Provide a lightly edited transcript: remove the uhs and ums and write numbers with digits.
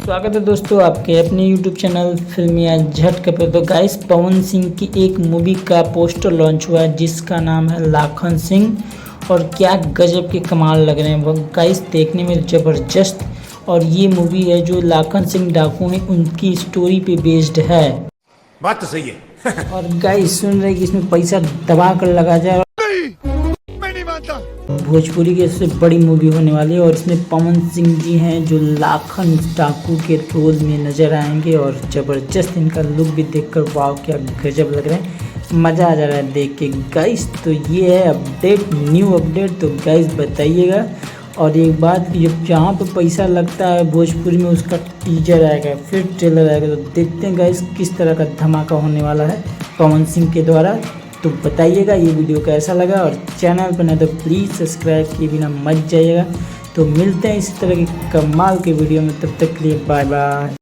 स्वागत है दोस्तों आपके अपने YouTube चैनल फिल्मिया झटके पे। तो गाइस पवन सिंह की एक मूवी का पोस्टर लॉन्च हुआ है जिसका नाम है लाखन सिंह। और क्या गजब के कमाल लग रहे हैं वो गाइस, देखने में ज़बरदस्त। और ये मूवी है जो लाखन सिंह डाकू हैं उनकी स्टोरी पे बेस्ड है। बात तो सही है। और गाइस सुन रहे कि इसमें पैसा दबा कर लगा जाए। मैं नहीं मानता। भोजपुरी की सबसे बड़ी मूवी होने वाली है और इसमें पवन सिंह जी हैं जो लाखन डाकू के रोल में नजर आएंगे। और ज़बरदस्त इनका लुक भी देखकर वाह क्या गजब लग रहा है, मज़ा आ जा रहा है देख के गाइस। तो ये है अपडेट, न्यू अपडेट। तो गाइस बताइएगा। और एक बात, जहाँ पे पैसा लगता है भोजपुरी में उसका टीजर आएगा, फिर ट्रेलर आएगा। तो देखते हैं गाइस किस तरह का धमाका होने वाला है पवन सिंह के द्वारा। तो बताइएगा ये वीडियो कैसा लगा, और चैनल पर नहीं तो प्लीज़ सब्सक्राइब किए बिना मत जाइएगा। तो मिलते हैं इस तरह की कमाल के वीडियो में, तब तक के लिए बाय बाय।